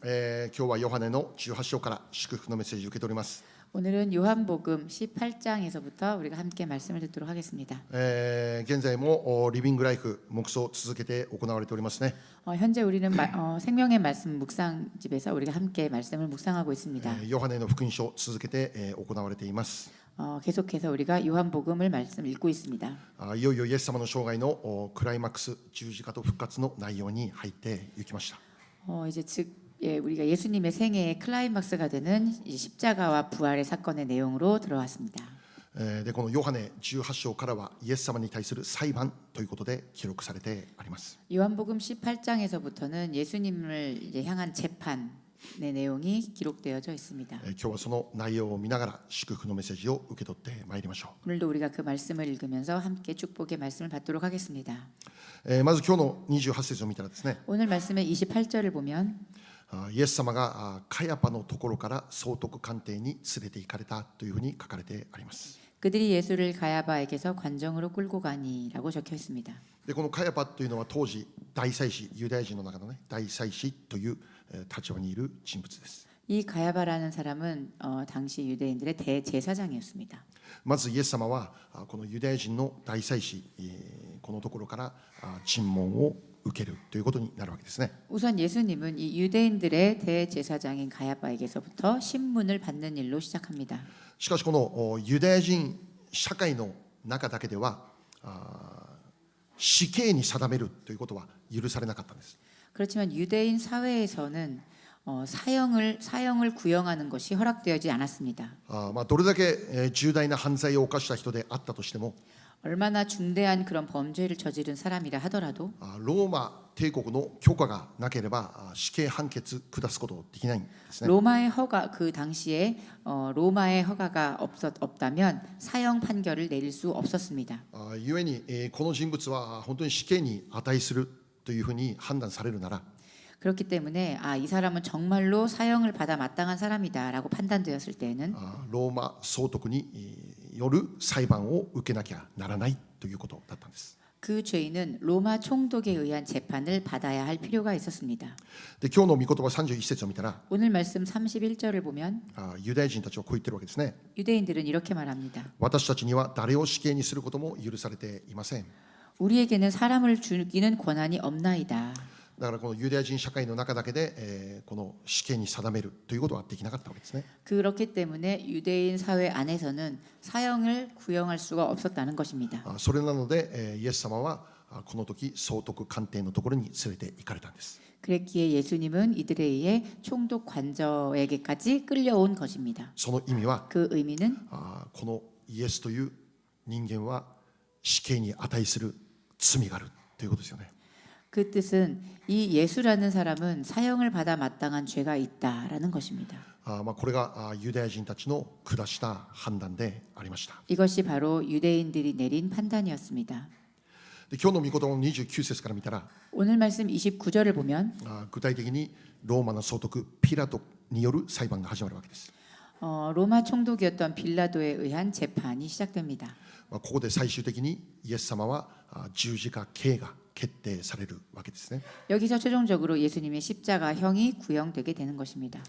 今日はヨハネの18章から祝福のメッセージを受け取ります。 오늘은 요한복음 18장에서부터 우리가 함께 말씀을 듣도록 하겠습니다. 現在もリビングライフ黙想を続けて行われておりますね。 현재 우리는 생명의 말씀 묵상집에서 우리가 함께 말씀을 묵상하고 있습니다. ヨハネの福音書を続けて行われています。 계속해서 우리가 요한복음을 말씀 읽고 있습니다. いよいよイエス様の生涯のクライマックス、十字架と復活の内容に入っていきました。 이제 우리가 예수님의 생애의 클라이막스가 되는 십자가와 부활의 사건의 내용으로 들어왔습니다. でこのヨハネ18章からはイエス様に対する裁判ということで記録されてあります。 요한복음 18장에서부터는 예수님을 이제 향한 재판의 내용이 기록되어져 있습니다. 今日はその内容を見ながら祝福のメッセージを受け取ってまいりましょ 오늘도 우리가 그 말씀을 읽으면서 함께 축복의 말씀을 받도록 하겠습니다. う。まず今日の28節を見たらですね、 오늘 말씀의 28절을 보면 イエス様がカヤパのところから総督官邸に連れて行かれたというふうに書かれてあります。 그들이 예수를 가야바에게서 관정으로 끌고 가니라고 적혀 있습니다. でこのカヤパというのは当時大祭司、ユダヤ人の中のね大祭司という立場にいる人物です。 이 가야바라는 사람은 당시 유대인들의 대제사장이었습니다. まずイエス様はこのユダヤ人の大祭司このところから尋問を受けるということになるわけですね。 우선 예수님은 이 유대인들의 대제사장인 가야바에게서부터 신문을 받는 일로 시작합니다. しかしこのユダヤ人社会の中だけでは死刑に定めるということは許されなかったんです。 그렇지만 유대인 사회에서는 사형을 구형하는 것이 허락되어지 않았습니다. どれだけ重大な犯罪を犯した人であったとしても 얼마나 중대한 그런 범죄를 저지른 사람이라 하더라도 ローマ帝国の許可がなければ死刑判決下すことできないんですね。 로마의 허가 그 당시에 로마의 허가가 없다면 사형 판결을 내릴 수 없었습니다. 故にこの人物は本当に死刑に値するというふうに判断されるなら 그렇기 때문에 이 사람은 정말로 사형을 받아 마땅한 사람이다라고 판단되었을 때에는 ローマ総督による裁判を受けなきゃならないということだったんです。 그 죄인은 로마 총독에 의한 재판을 받아야 할 필요가 있었습니다. で今日の御言葉31節を見たら 오늘 말씀 31절을 보면 ユダヤ人たちはこう言ってるわけですね。 유대인들은 이렇게 말합니다. 私たちには誰を死刑にすることも許されていません。 우리에게는 사람을 죽이는 권한이 없나이다. だからこのユダヤ人社会の中だけでこの死刑に定めるということはできなかったわけですね。 그렇기 때문에 유대인 사회 안에서는 사형을 구형할 수가 없었다는 것입니다. それなのでイエス様はこの時総督官邸のところに連れて行かれたんです。 그랬기에 예수님은 이들에 의해 총독 관저에게까지 끌려온 것입니다. その意味は 그 의미는 このイエスという人間は死刑に値する罪があるということですよね。 그 뜻은 이 예수라는 사람은 사형을 받아 마땅한 죄가 있다라는 것입니다. これがユダヤ人たちの下した判断でありました。 이것이 바로 유대인들이 내린 판단이었습니다. で今日の御言葉の29節から見たら 오늘 말씀 29절을 보면 具体的にローマの総督ピラトによる裁判が始まるわけです。 로마 총독이었던 빌라도에 의한 재판이 시작됩니다. ここで最終的にイエス様は十字架刑が決定されるわけですね。 여기서 최종적으로 예수님의 십자가형이 구형되게 되는 것입니다.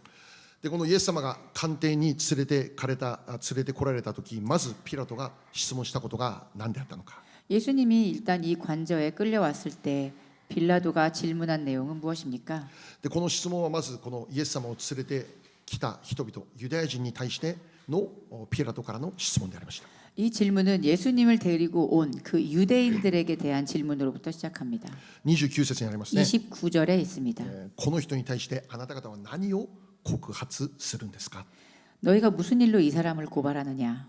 でこのイエス様が官邸に連れてこられた時、まずピラトが質問したことが何であったのか。 예수님이 일단 이 관저에 끌려왔을 때 빌라도가 질문한 내용은 무엇입니까? でこの質問はまずこのイエス様を連れてきた人々、ユダヤ人に対してのピラトからの質問でありました。 이 질문은 예수님을 데리고 온 그 유대인들에게 대한 질문으로부터 시작합니다. 29節にありますね。 29절에 있습니다. この人に対してあなた方は何を告発するんですか。 너희가 무슨 일로 이 사람을 고발하느냐?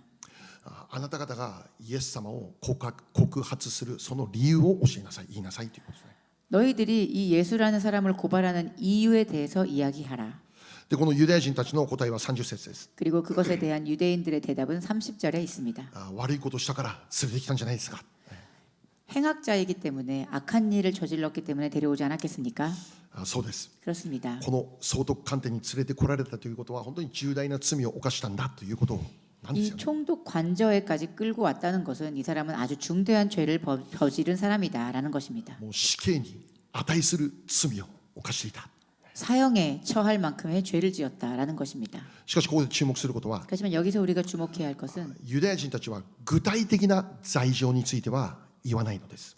あなた方がイエス様を告発するその理由を教えなさい、言いなさいということですね。 너희들이 이 예수라는 사람을 고발하는 이유에 대해서 이야기하라. でこのユダヤ人たちの答えは30節です。 그리고 그것에 대한 유대인들의 대답은 30절에 있습니다. 悪いことしたから連れてきたんじゃないですか。 행악자이기 때문에 악한 일을 저질렀기 때문에 데려오지 않았겠습니까? そうです。 그렇습니다. この総督官邸に連れてこられたということは本当に重大な罪を犯したんだということなんです 이 よね。 총독 관저에까지 끌고 왔다는 것은 이 사람은 아주 중대한 죄를 저지른 사람이다라는 것입니다. もう死刑に値する罪を犯していた。 사형에 처할 만큼의 죄를 지었다라는 것입니다. しかしここで注目することは 하지만 여기서 우리가 주목해야 할 것은 ユダヤ人たちは具体的な罪状については言わないのです。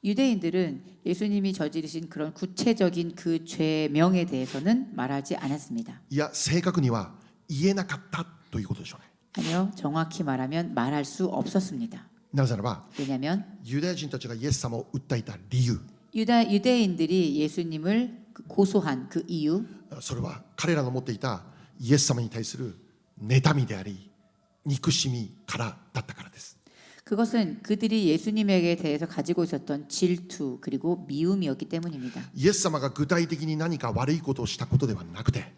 유대인들은 예수님이 저지르신 그런 구체적인 그 죄명에 대해서는 말하지 않았습니다. いや正確には言えなかったということでしょうね。 아니요, 정확히 말하면 말할 수 없었습니다. なぜならば 왜냐하면 ユダヤ人たちがイエス様を訴えた理由 유대인들이 예수님을 고소한 그 이유, それは彼らの持っていたイエス様に対する妬みであり憎しみからだったからです。 그것은 그들이 예수님에게 대해서 가지고 있었던 질투 그리고 미움이었기 때문입니다. イエス様が具体的に何か悪いことをしたことではなくて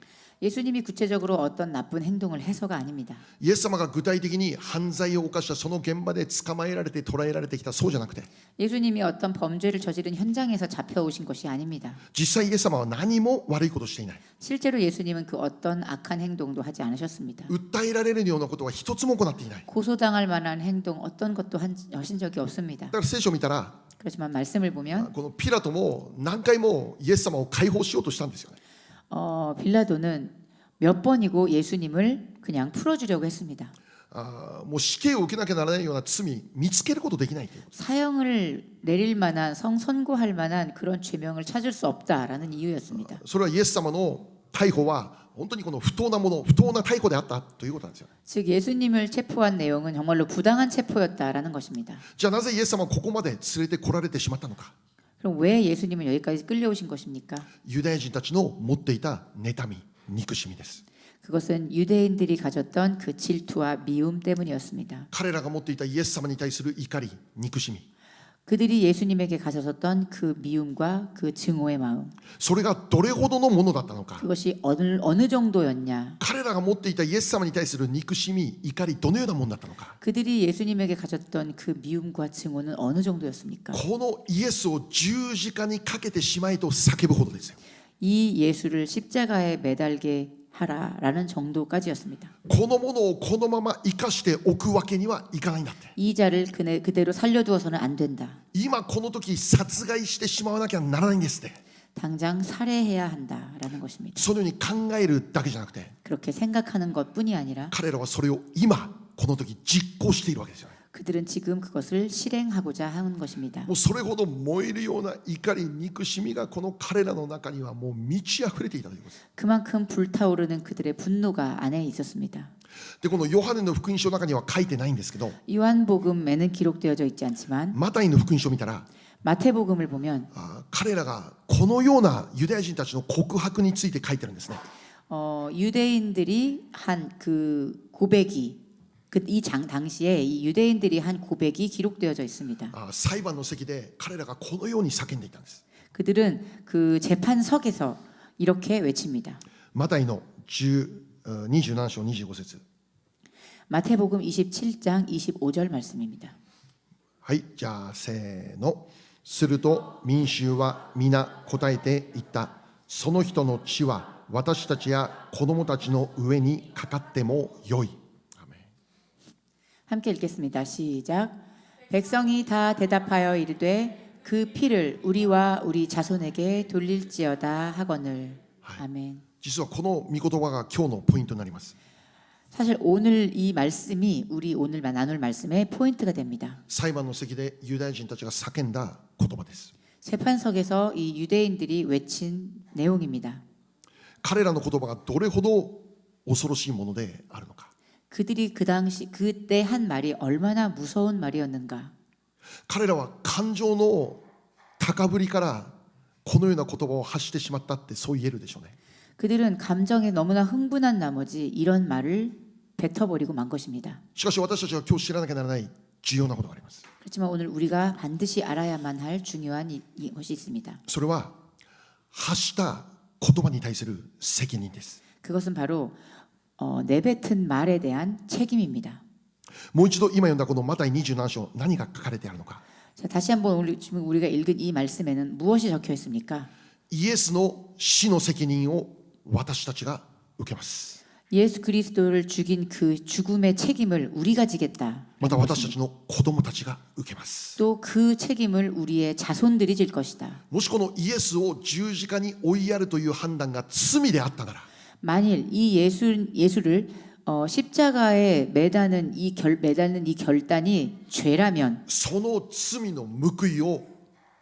예수님이 구체적으로 어떤 나쁜 행동을 해서가 아닙니다. イエス様が具体的に犯罪を犯したその現場で捕まえられて捕らえられてきたそうじゃなくて 예수님이 어떤 범죄를 저지른 현장에서 잡혀오신 것이 아닙니다. 実際イエス様は何も悪いことをしていない 실제로 예수님은 그 어떤 악한 행동도 하지 않으셨습니다. 訴えられるようなことは一つも行っていない 고소당할 만한 행동 어떤 것도 하신 적이 없습니다. だから聖書を見たら 그렇지만 말씀을 보면 このピラトも何回もイエス様を解放しようとしたんですよね 빌라도는 몇 번이고 예수님을 그냥 풀어주려고 했습니다. もう死刑を受けなきゃならないような罪見つけることできないという 사형을 내릴 만한 선고할 만한 그런 죄명을 찾을 수 없다라는 이유였습니다. それはイエス様の逮捕は本当にこの不当なもの不当な逮捕であったということなんですよ 즉 예수님을 체포한 내용은 정말로 부당한 체포였다라는 것입니다. じゃあなぜイエス様はここまで連れてこられてしまったのか 그럼 왜 예수님은 여기까지 끌려오신 것입니까? ユダヤ人たちの持っていた妬み憎しみです 그것은 유대인들이 가졌던 그 질투와 미움 때문이었습니다. 彼らが持っていたイエス様に対する怒り憎しみ 그들이 예수님에게 가졌었던 그 미움과 그 증오의 마음 それがどれほどのものだったのか 그것이 어느 정도였냐 彼らが持っていたイエス様に対する憎しみ怒りどのようなものだったのか 그들이 예수님에게 가졌던 그 미움과 증오는 어느 정도였습니까? このイエスを十字架にかけてしまえと叫ぶほどですよ 이 예수를 십자가에 매달게 하라라는 정도까지였습니다. このものをこのまま生かしておくわけにはいかないんだって 이 자를 그대로 살려두어서는 안 된다. 今この時殺害してしまわなきゃならないんですって 당장 살해해야 한다라는 것입니다. そのように考えるだけじゃなくて 그렇게 생각하는 것뿐이 아니라 彼らはそれを今この時実行しているわけですよね 그들은 지금 그것을 실행하고자 하는 것입니다. もうそれほど燃えるような怒り憎しみがこの彼らの中にはもう満ち溢れていたということです 그만큼 불타오르는 그들의 분노가 안에 있었습니다. でこのヨハネの福音書の中には書いてないんですけど 요한복음에는 기록되어져 있지 않지만 マタイの福音書を見たら 마태복음을 보면 彼らがこのようなユダヤ人たちの告白について書いてるんですね 유대인들이 한 그 고백이 당시에 이 유대인들이 한 고백이 기록되어져 있습니다. 裁判の席で彼らがこのように叫んでいたんです 그들은 그 재판석에서 이렇게 외칩니다. マタイの27章25節 마태복음 27장 25절 말씀입니다. はいじゃあせーのすると民衆は皆答えていった。その人の血は私たちや子供たちの上にかかってもよい。 함께 읽겠습니다. 시작. 백성이 다 대답하여 이르되 그 피를 우리와 우리 자손에게 돌릴지어다 하거늘. 아멘. 実はこの御言葉が今日のポイントになります。 사실 오늘 이 말씀이 우리 오늘 나눌 말씀의 포인트가 됩니다. 裁判の席でユダヤ人たちが叫んだ言葉です。 재판석에서 이 유대인들이 외친 내용입니다. 彼らの言葉がどれほど恐ろしいものであるのか。 그들이 그 당시 그때 한 말이 얼마나 무서운 말이었는가. 彼らは感情の高ぶりからこのような言葉を発してしまったってそう言えるでしょうね。 그들은 감정에 너무나 흥분한 나머지 이런 말을 뱉어버리고 만 것입니다. しかし私たちが今日知らなきゃならない重要なことがあります。 그렇지만 오늘 우리가 반드시 알아야만 할 중요한 것이 있습니다. それは発した言葉に対する責任です。 그것은 바로 내뱉은 말에 대한 책임입니다. もう一度今読んだこのマタイ27章何が書かれてあるのか。 자, 다시 한번 지금 우리가 읽은 이 말씀에는 무엇이 적혀 있습니까? イエスの死の責任を私たちが受けます。 예수 그리스도를 죽인 그 죽음의 책임을 우리가 지겠다. また私たちの子供たちが受けます。 또 그 책임을 우리의 자손들이 질 것이다. もしこのイエスを十字架に追いやるという判断が罪であったなら、 만일 이 예수를 십자가에 매다는 이 결단이 죄라면 その罪の報いを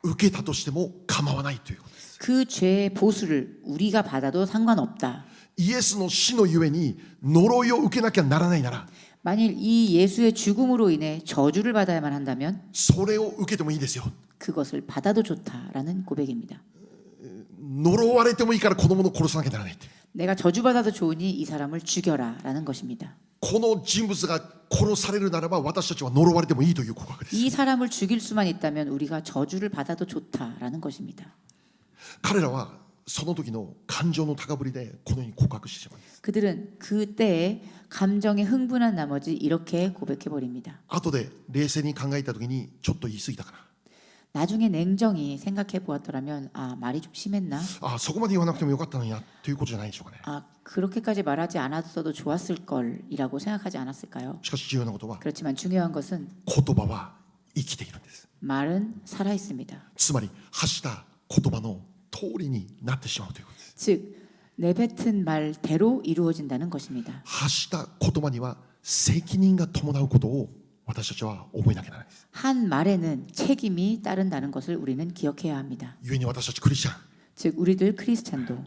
受けたとしても構わないということです。 그 죄의 보수를 우리가 받아도 상관없다. イエスの死のゆえに呪いを受けなきゃならないなら、 만일 이 예수의 죽음으로 인해 저주를 받아야만 한다면 それを受けてもいいですよ。 그것을 받아도 좋다라는 고백입니다. 呪われてもいいから子供の殺さなきゃならないって。 내가 저주받아도 좋으니 이 사람을 죽여라라는 것입니다. この人物が殺されるならば私たちは呪われてもいいという告白です。 이 사람을 죽일 수만 있다면 우리가 저주를 받아도 좋다라는 것입니다. 彼らはその時の感情の高ぶりでこのように告白してしまうんです。 그들은 그때에 감정에 흥분한 나머지 이렇게 고백해 버립니다. 後で冷静に考えた時にちょっと言い過ぎたか 나중에 냉정히 생각해 보았더라면 말이 좀 심했나? な、そこまで言わなくてもよかったのになということじゃないでしょうかね。 그렇게까지 말하지 않았어도 좋았을 걸이라고 생각하지 않았을까요? しかし重要なことは 그렇지만 중요한 것은 言葉は生きているんです。 말은 살아 있습니다. つまり発した言葉の通りになってしまうということです。 즉 내뱉은 말대로 이루어진다는 것입니다. 発した言葉には責任が伴うことを私たちは覚えなきゃならないです。 한 말에는 책임이 따른다는 것을 우리는 기억해야 합니다. 故に私たちクリスチャン 즉 우리들 크리스찬도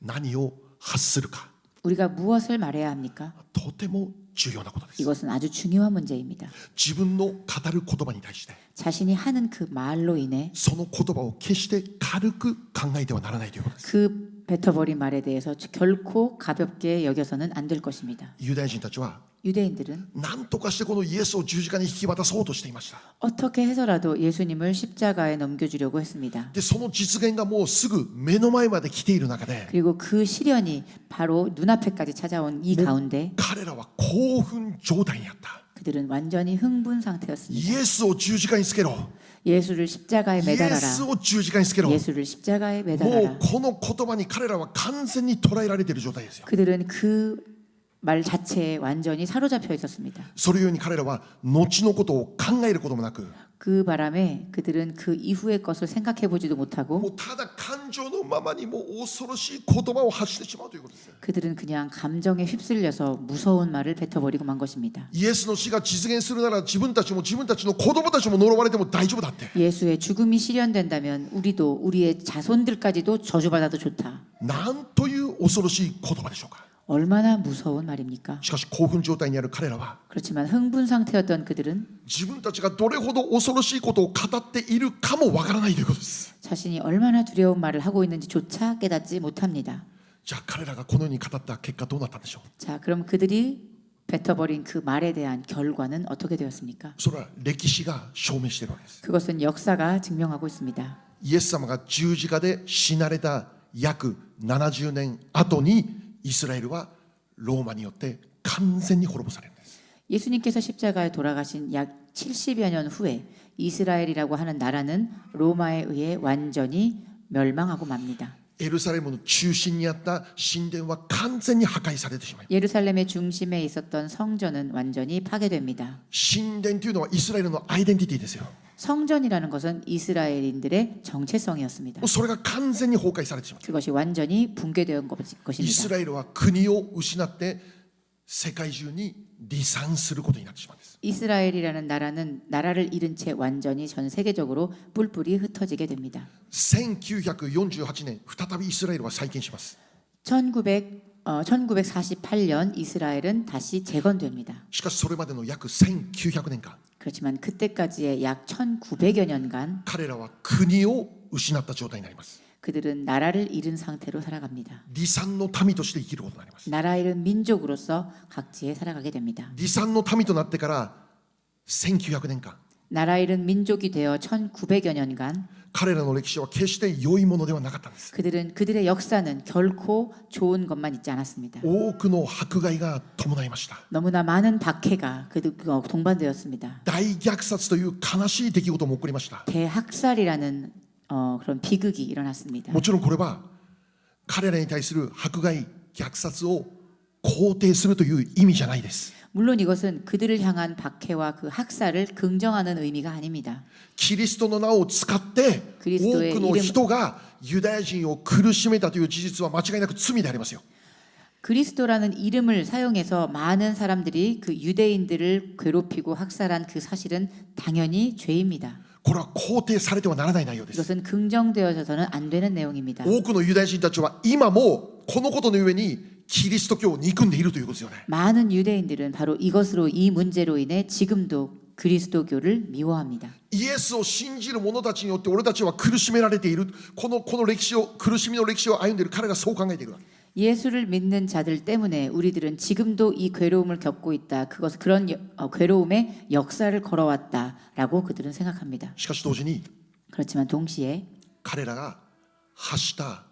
何を発するか 우리가 무엇을 말해야 합니까? とても重要なことです。 이것은 아주 중요한 문제입니다. 自分の語る言葉に対して 자신이 하는 그 말로 인해 その言葉を決して軽く考えてはならないということです。 그 뱉어버린 말에 대해서 결코 가볍게 여겨서는 안 될 것입니다. ユダヤ人たちは 유대인들은 何とかしてこのイエスを十字架に引き渡そうとしていました。 어떻게 해서라도 예수님을 십자가에 넘겨주려고 했습니다. でその実現がもうすぐ目の前まで来ている中で 그리고 그 시련이 바로 눈앞에까지 찾아온 이 가운데 彼らは興奮状態にあった。 그들은 완전히 흥분 イ 상태였습니다. エスを十字架につけろ。 예수를 십자가에 イエ 매달아라. スを十字架につけろ。も 예수를 십자가에 う 매달아라. この言葉に彼らは完全に捉えられている状態ですよ。 그들은 그 말 자체에 완전히 사로잡혀 있었습니다. それゆえに彼らは後のことを考えることもなく、 그 바람에 그들은 그 이후의 것을 생각해 보지도 も 못하고 うただ感情のままにもう恐ろしい言葉を発してしまうということです。 그들은 그냥 감정에 휩쓸려서 무서운 말을 뱉어버리고 만 것입니다. イエスの死が実現するなら自分たちも自分たちの子供たちも呪われても大丈夫だって。 예수의 죽음이 실현된다면 우리도 우리의 자손들까지도 저주받아도 좋다. なんという恐ろしい言葉でしょうか。 얼마나 무서운 말입니까? しかし興奮状態にある彼らは 그렇지만 흥분 상태였던 그들은 自分たちがどれほど恐ろしいことを語っているかもわからないということです。 자신이 얼마나 두려운 말을 하고 있는지조차 깨닫지 못합니다. じゃあ彼らがこのように語った結果どうなったんでしょう。 자, 그럼 그들이 뱉어버린 그 말에 대한 결과는 어떻게 되었습니까? それは歴史が証明しているわけです。 그것은 역사가 증명하고 있습니다. イエス様が十字架で死なれた約70年後にイスラエルはローマによって完全に滅ぼされるんです。 예수님께서 십자가에 돌아가신 약 70여 년 후에 이스라엘이라고 하는 나라는 로마에 의해 완전히 멸망하고 맙니다. エルサレムの中心にあった神殿は完全に破壊されてしまいます。 예루살렘의 중심에 있었던 성전은 완전히 파괴됩니다. 神殿というのはイスラエルのアイデンティティですよ。 성전이라는 것은 이스라엘인들의 정체성이었습니다. もうそれが完全に崩壊されてしまう。 그것이 완전히 붕괴된 イス 것입니다. ラエルは国を失って世界中に離散することになってしまうんです。 이스라엘이라는 나라는 나라를 잃은 채 완전히 전 세계적으로 뿔뿔이 흩어지게 됩니다. 1948年再びイスラエルは再建します。 1948년 이스라엘은 다시 재건됩니다. しかしそれまでの約1900年間 그렇지만 그때까지의 약 1900여 년간 彼らは国を失った状態になります。 그들은 나라를 잃은 상태로 살아갑니다. 離散の民として生きることになります。 나라 잃은 민족으로서 각지에 살아가게 됩니다. 離散の民となってから1900年間 나라 잃은 민족이 되어 1900여 년간 彼らの歴史は決して良いものではなかったんです。 그들의 역사는 결코 좋은 것만 있지 않았습니다. 多くの迫害が伴いました。 너무나 많은 박해가 동반되었습니다. 大虐殺という悲しい出来事も起こりました。 대학살이라는 그런 비극이 일어났습니다. もちろんこれは彼らに対する迫害虐殺を肯定するという意味じゃないです。 물론 이것은 그들을 향한 박해와 그 학살을 긍정하는 의미가 아닙니다. キリストの名を使ってキリストへ多くの人がユダヤ人を苦しめたという事実は間違いなく罪でありますよ。 그리스도라는 이름을 사용해서 많은 사람들이 그 유대인들을 괴롭히고 학살한 그 사실은 당연히 죄입니다. これは肯定されてはならない内容です。 이것은 긍정되어져서는 안 되는 내용입니다. 多くのユダヤ人たちは今もこのことの上にキリスト教を憎んでいるということですよね。 많은 유대인들은 바로 이것으로 이 문제로 인해 지금도 그리스도교를 미워합니다. イエスを信じる者たちによって俺たちは苦しめられている。この歴史を苦しみの歴史を歩んでいる彼がそう考えている。 예수를 믿는 자들 때문에 우리들은 지금도 이 괴로움을 겪고 있다. 그런 괴로움의 역사를 걸어왔다라고 그들은 생각합니다. しかし同時に 그렇지만 동시에 彼らが発した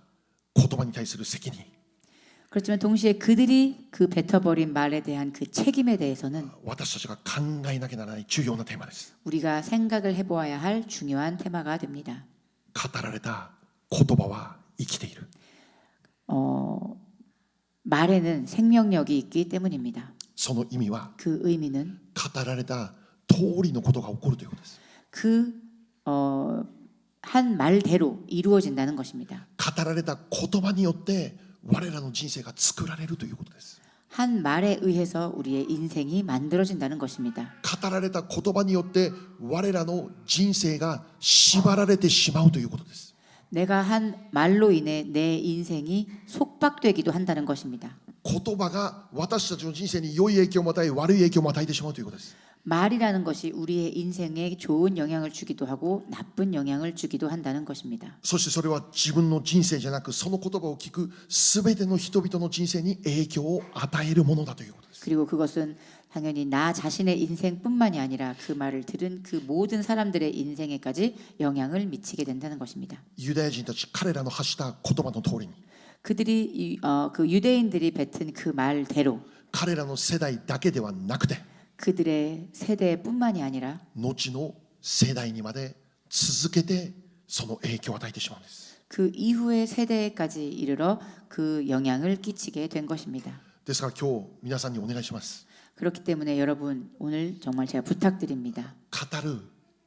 言葉に対する責任、 그렇지만 동시에 그들이 그 뱉어버린 말에 대한 그 책임에 대해서는 私たちが考えなきゃならない重要なテーマです。 우리가 생각을 해보아야 할 중요한 테마가 됩니다. 語られた言葉は生きている。 말에는 생명력이 있기 때문입니다. その意味は 그 의미는 語られた通りのことが起こるということです。 한 말대로 이루어진다는 것입니다. 語られた言葉によって我らの人生が作られるということです。 한 말에 의해서 우리의 인생이 만들어진다는 것입니다. 語られた言葉によって我らの人生が縛られてしまうということです。 내가 한 말로 인해 내 인생이 속박되기도 한다는 것입니다. 言葉が私たちの人生に良い影響を与え悪い影響を与えてしまうということです。 말이라는 것이 우리의 인생에 좋은 영향을 주기도 하고 나쁜 영향을 주기도 한다는 것입니다. そしてそれは自分の人生じゃなくその言葉を聞くすべての人々の人生に影響を与えるものだということです。 그리고 그것은 당연히 나 자신의 인생뿐만이 아니라 그 말을 들은 그 모든 사람들의 인생에까지 영향을 미치게 된다는 것입니다. ユダヤ人たち彼らの発した言葉の通りに 그들이 그 유대인들이 뱉은 그 말대로 彼らの世代だけではなくて 그들의 세대뿐만이 아니라 後の世代にまで続けてその影響を与えてしまうんです。 그 이후의 세대까지 이르러 그 영향을 끼치게 된 것입니다. ですから今日皆さんにお願いします。 그렇기 때문에 여러분 오늘 정말 제가 부탁드립니다. 語る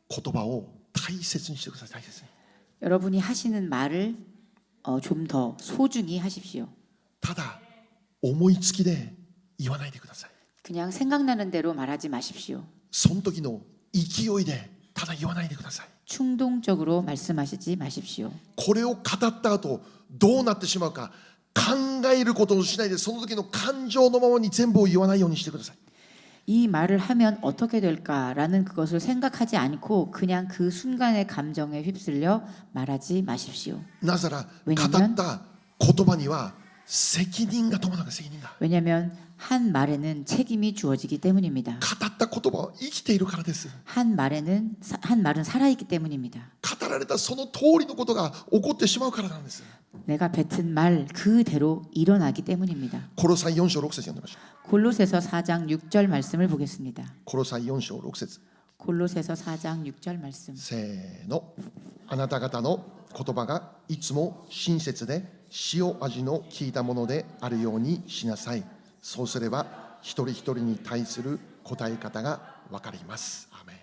言葉を大切にしてください。大切に。 여러분이 하시는 말을 좀 더 소중히 하십시오. ただ思いつきで言わないでください。 그냥 생각나는 대로 말하지 마십시오. その時の勢いでただ言わないでください。 충동적으로 말씀하시지 마십시오. これを語った後どうなってしまうか考えることをしないでその時の感情のままに全部を言わないようにしてください。 이 말을 하면 어떻게 될까라는 그것을 생각하지 않고 그냥 그 순간의 감정에 휩쓸려 말하지 마십시오. なぜなら語 왜냐면 った言葉には責任が伴う責任が。 왜냐하면 한 말에는 책임이 주어지기 때문입니다. 語った言葉は生きているからです。 한 말은 살아있기 때문입니다. 語られたその通りのことが起こってしまうからなんです。 내가 뱉은 말 그대로 일어나기 때문입니다. コロサイ4章6節読んでみましょう。 골로새서 4장 6절 말씀을 보겠습니다. コロサイ4章6節 골로새서 4장 6절 말씀. せーの。あなた方の言葉がいつも親切で塩味の効いたものであるようにしなさい。そうすれば一人一人に対する答え方が分かります。アーメン。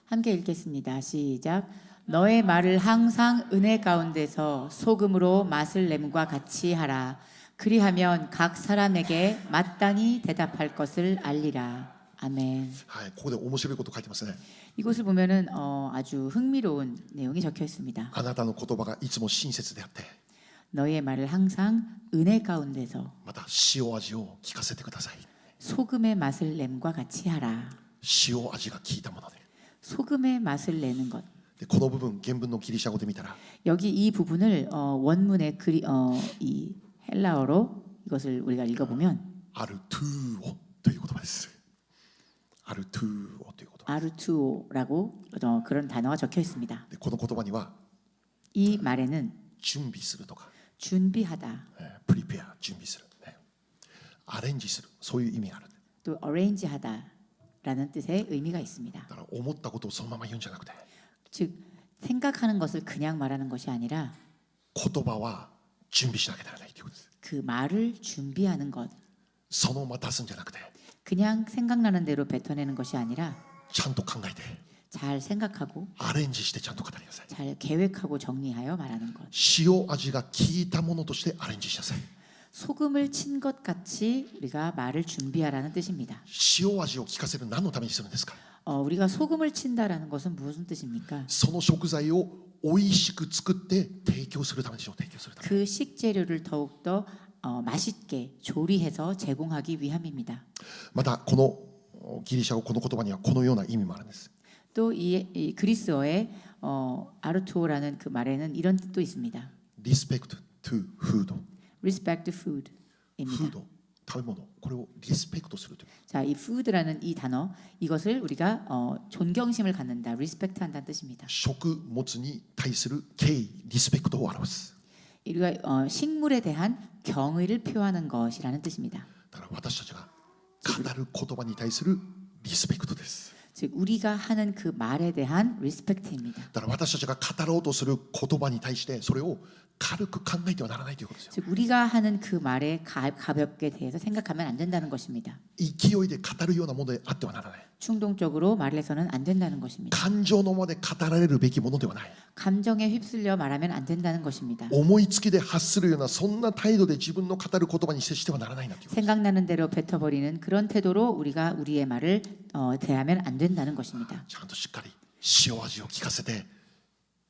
함께 읽겠습니다. 시작. 너의 말을 항상 은혜 가운데서 소금으로 맛을 냄과 같이 하라. 그리하면 각 사람에게 마땅히 대답할 것을 알리라. 아멘. はい、ここで面白いこと書いてますね。 이곳을 보면은 아주 흥미로운 내용이 적혀 있습니다. あなたの言葉がいつも親切であって、 너의 말을 항상 은혜 가운데서 また塩味を聞かせてください。 소금의 맛을 냄과 같이 하라. 塩味が効いたもので。 소금의 맛을 내는 것. でこの部分原文のギリシャ語で見たら 여기 이 부분을 원문의 이 헬라어로 이것을 우리가 읽어보면 アルトゥーオという言葉です。アルトゥーオという言葉。 아르투오라고 그런 단어가 적혀 있습니다. でこの言葉には 이 말에는 準備するとか、 준비하다, プリペア準備する、アレンジするそういう意味がある。 또 arrange하다라는 뜻의 의미가 있습니다. だから思ったことをそのまま言うんじゃなくて、 즉 생각하는 것을 그냥 말하는 것이 아니라 言葉は準備しなきゃならないということです。 그 말을 준비하는 것, そのまま出すんじゃなくて 그냥 생각나는 대로 뱉어내는 것이 아니라 ちゃんと考えて 잘 생각하고 アレンジしてちゃんと語りなさい 잘 계획하고 정리하여 말하는 것. 塩味が効いたものとしてアレンジしなさい 소금을 친 것 같이 우리가 말을 준비하라는 뜻입니다. 塩味を効かせる何のためにするんですか 우리가 소금을 친다라는 것은 무슨 뜻입니까? その食材を美味しく作って提供するためでしょう提供するため 그 식재료를 더욱더 맛있게 조리해서 제공하기 위함입니다. またこのギリシャ語この言葉にはこのような意味もあるんです 또 이 그리스어의 아르투오라는 그 말에는 이런 뜻도 있습니다. Respect to food Respect food입니다. フード食べ物これをリスペクトするという 자, 이 food라는 이 단어 이것을 우리가 존경심을 갖는다, respect한다는 뜻입니다. 食物に対する敬意リスペクトを表す 우리가 식물에 대한 경의를 표하는 것이라는 뜻입니다. だから私たちが語る言葉に対するリスペクトです 즉 우리가 하는 그 말에 대한 리스펙트입니다. だから私たちが語ろうとする言葉に対してそれを軽く考えてはならないということですよ 즉 우리가 하는 그 말에 가볍게 대해서 생각하면 안 된다는 것입니다. 勢いで語るようなものであってはならない 충동적으로 말을 해서는 안 된다는 것입니다. 感情のままで語られるべきものではない 감정에 휩쓸려 말하면 안 된다는 것입니다. 思いつきで発するようなそんな態度で自分の語る言葉に接してはならないなということです 생각나는 대로 뱉어버리는 그런 태도로 우리가 우리의 말을 대하면 안 된다는 것입니다. ちゃんとしっかり塩味を効かせて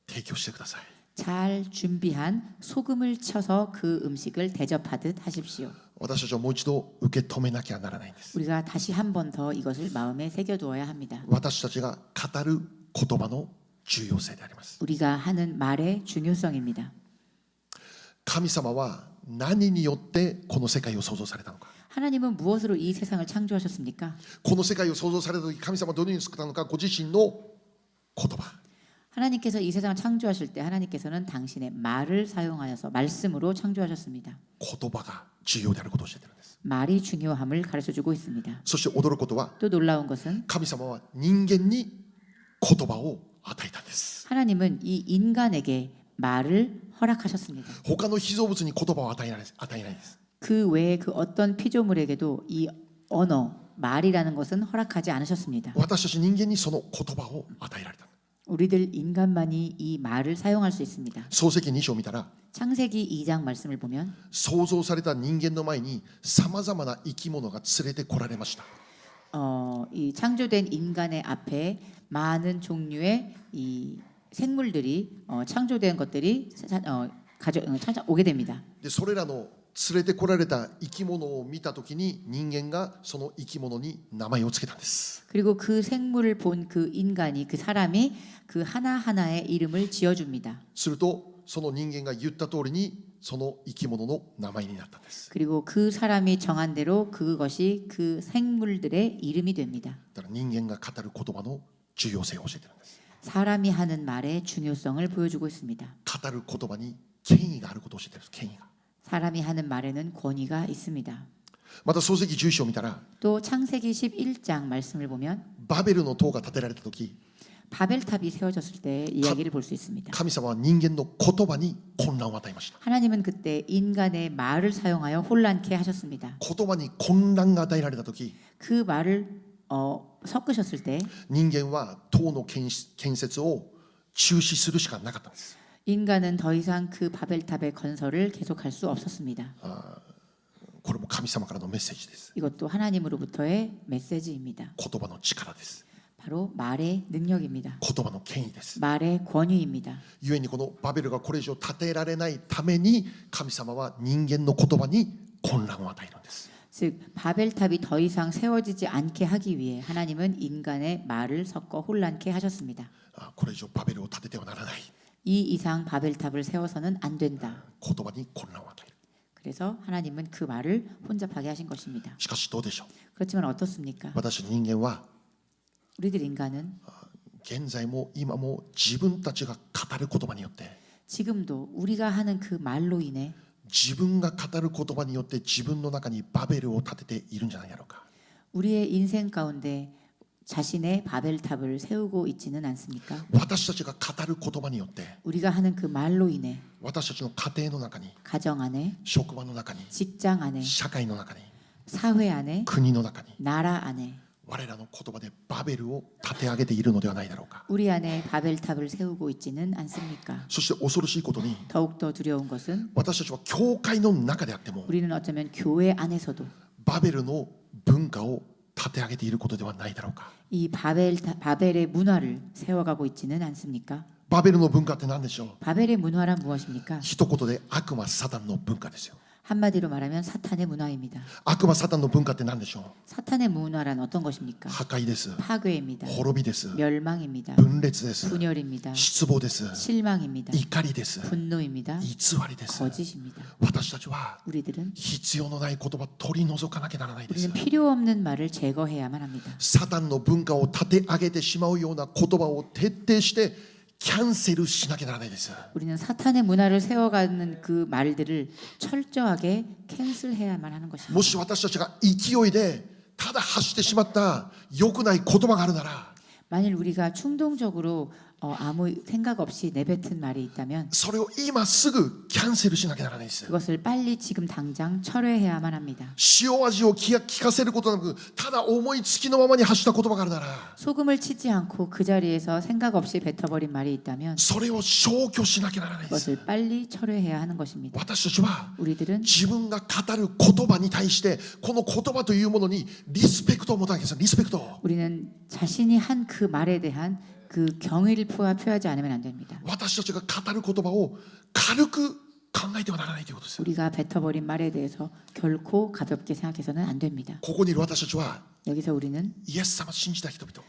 提供してください 잘 준비한 소금을 쳐서 그 음식을 대접하듯 하십시오. 私たちはもう一度受け止めなきゃならないんです 우리가 다시 한 번 더 이것을 마음에 새겨두어야 합니다. 私たちが語る言葉の重要性であります 우리가 하는 말의 중요성입니다. 神様は何によってこの世界を創造されたのか 하나님은 무엇으로 이 세상을 창조하셨습니까? この世界を創造された時神様はどのように作ったのかご自身の言葉 하나님께서 이 세상을 창조하실 때 하나님께서는 당신의 말을 사용하여서 말씀으로 창조하셨습니다. 言葉が重要であることを教えているんです 말이 중요함을 가르쳐주고 있습니다. そして驚くことは 또 놀라운 것은 神様は人間に言葉を与えたんです 하나님은 이 인간에게 말을 허락하셨습니다. 他の被造物に言葉を与えないんです 그 외에 그 어떤 피조물에게도 이 언어, 말이라는 것은 허락하지 않으셨습니다. 私たち人間にその言葉を与えられた 우리들 인간만이 이 말을 사용할 수 있습니다. 創世記2章を見たら 창세기 2장 말씀을 보면 創造された人間の前にさまざまな生き物が連れてこられました 이 창조된 인간의 앞에 많은 종류의 이 생물들이 창조된 것들이 오게 됩니다. でそれらの連れてこられた生き物を見たときに人間がその生き物に名前をつけたんです 그리고 그 생물을 본 그 인간이 그 사람이 그 하나하나의 이름을 지어줍니다. するとその人間が言った通りにその生き物の名前になったんです 그리고 그 사람이 정한 대로 그것이 그 생물들의 이름이 됩니다. だから人間が語る言葉の重要性を教えてるんです 사람이 하는 말의 중요성을 보여주고 있습니다. 語る言葉に権威があることを教えてるんです権威が 사람이 하는 말에는 권위가 있습니다. また創世記11章を見たら 또 창세기 11장 말씀을 보면 バベルの塔が建てられた時 바벨탑이 세워졌을 때 이야기를 볼 수 있습니다. 神様は人間の言葉に混乱を与えました 하나님은 그때 인간의 말을 사용하여 혼란케 하셨습니다. 言葉に混乱が与えられた時 그 말을 섞으셨을 때 人間は塔の建設を中止するしかなかったんです 인간은 더 이상 그 바벨탑의 건설을 계속할 수 없었습니다. これも神様からのメッセージです 이것도 하나님으로부터의 메시지입니다. 言葉の力です 바로 말의 능력입니다. 言葉の権威です 말의 권위입니다. 故にこのバベルがこれ以上建てられないために神様は人間の言葉に混乱を与えるんです 즉 바벨탑이 더 이상 세워지지 않게 하기 위해 하나님은 인간의 말을 섞어 혼란케 하셨습니다. これ以上バベルを建ててはならない 이 이상 바벨탑을 세워서는 안 된다. 言葉に混乱を与える 그래서 하나님은 그 말을 혼잡하게 하신 것입니다. しかしどうでしょう 그렇지만 어떻습니까? 私たち人間は 우리들 인간은 現在も今も自分たちが語る言葉によって 지금도 우리가 하는 그 말로 인해 自分が語る言葉によって自分の中にバベルを建てているんじゃないだろうか 우리의 인생 가운데 자신의 바벨탑을 세우고 있지는 않습니까? 私たちが語る言葉によって 우리가 하는 그 말로 인해 私たちの家庭の中に 가정 안에, 職場の中に 직장 안에, 社会の中に 사회 안에, 国の中に 나라 안에 我らの言葉でバベルを立て上げているのではないだろうか。 우리 안에 바벨탑을 세우고 있지는 않습니까? そして恐ろしいことに 더욱더 두려운 것은 私たちは教会の中であっても 우리는 어쩌면 교회 안에서도 バベルの文化を立て上げていることではないだろうか。 이 바벨의 문화를 세워가고 있지는 않습니까? バベルの文化って何でしょう。 바벨의 문화란 무엇입니까? 一言で悪魔サタンの文化ですよ。 한마디로 말하면 사탄의 문화입니다. 悪魔サタンの文化って何でしょう。 사탄의 문화란 어떤 것입니까? 破壊です。 파괴입니다. 滅びです。 멸망입니다. 分裂です。 분열입니다. 失望です。 실망입니다. 怒りです。 분노입니다. 偽りです。 거짓입니다. 私たちは 우리들은 必要のない言葉を取り除かなきゃならないです。 우리는 필요 없는 말을 제거해야만 합니다. サタンの文化を立て上げてしまうような言葉を徹底してキャンセルしなきゃならないです。 우리는 사탄의 문화를 세워가는 그 말들을 철저하게 캔슬해야만 하는 것입니다. もし私たちが勢いでただ発してしまった良くない言葉があるなら 만일 우리가 충동적으로 아무 생각 없이 내뱉은 말이 있다면 それを今すぐキャンセルしなきゃならないです。 그것을 빨리 지금 당장 철회해야만 합니다. 塩味を聞かせることなくただ思いつきのままに発した言葉があるなら 소금을 치지 않고 그 자리에서 생각 없이 뱉어버린 말이 있다면 それを消去しなきゃならないです。 그것을 빨리 철회해야 하는 것입니다. 私たちは 우리들은 自分が語る言葉に対してこの言葉というものにリスペクトを持たなきゃいけない。リスペクト。 우리는 자신이 한 그 말에 대한 그 경의를 표하지 않으면 안 됩니다. 私たちが語る言葉を軽く考えてはならないということです。 우리가 뱉어버린 말에 대해서 결코 가볍게 생각해서는 안 됩니다. ここにいる私たちは 여기서 우리는 イエス様を信じた人々。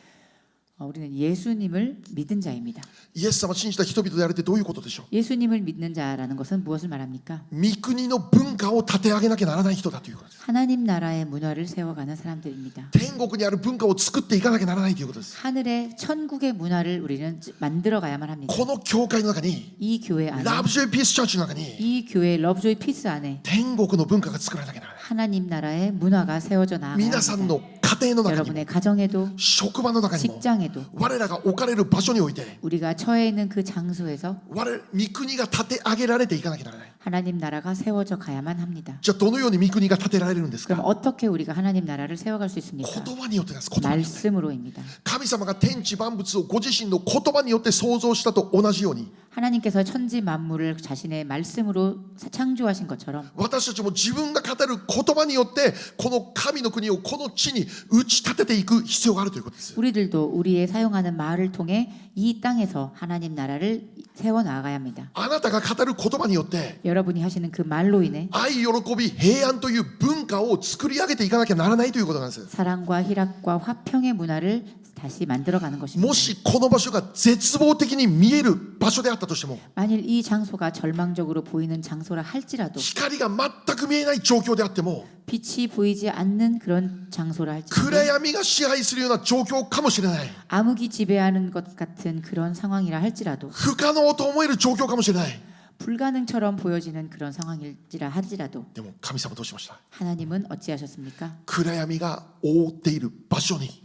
우리는 예수님을 믿은 자입니다. イエス様を信じた人々であるってどういうことでしょう。 예수님을 믿는 자라는 것은 무엇을 말합니까? 御国の文化を立て上げなきゃならない人だということです。 하나님 나라의 문화를 세워가는 사람들입니다. 天国にある文化を作っていかなきゃならないということです。 하늘의 천국의 문화를 우리는 만들어 가야만 합니다. この教会の中に 이 교회 안에 ラブジョイピースチャーチの中に 이 교회 러브조이 피스 안에 天国の文化が作られなきゃならない。 하나님 나라의 문화가 세워져 나아가야 皆さん 합니다. の家庭の中にも 여러분의 가정에도 職場の中にも 직장에도 我らが置かれる場所において 우리가 처해 있는 그 장소에서 御国が立て上げられていかなきゃならない。 하나님 나라가 세워져 가야만 합니다. じゃあどのように御国が立てられるんですか。 그럼 어떻게 우리가 하나님 나라를 세워갈 수 있습니까? 言葉によってです。言葉によって。 말씀으로입니다. 神様が天地万物をご自身の言葉によって創造したと同じように 하나님께서 천지 만물을 자신의 말씀으로 창조하신 것처럼 私たちも自分が語る言葉によってこの神の国をこの地に打ち立てていく必要があるということです。 우리들도 우리의 사용하는 말을 통해 이 땅에서 하나님 나라를 세워 나가야 합니다. あなたが語る言葉によって 여러분이 하시는 그 말로 인해 愛、喜び、平安という文化を作り上げていかなきゃならないということなんです。 사랑과 희락과 화평의 문화를 다시 만들어가는 것입니다. もしこの場所が絶望的に見える場所であったとしても 만일 이 장소가 절망적으로 보이는 장소라 할지라도 光が全く見えない状況であっても 빛이 보이지 않는 그런 장소라 할지라도 暗闇が支配するような状況かもしれない。 암흑이 지배하는 것 같은 그런 상황이라 할지라도 不可能と思える状況かもしれない。 불가능처럼 보여지는 그런 상황일지라 할지라도 でも神様どうしました。 하나님은 어찌하셨습니까? 暗闇が覆っている場所に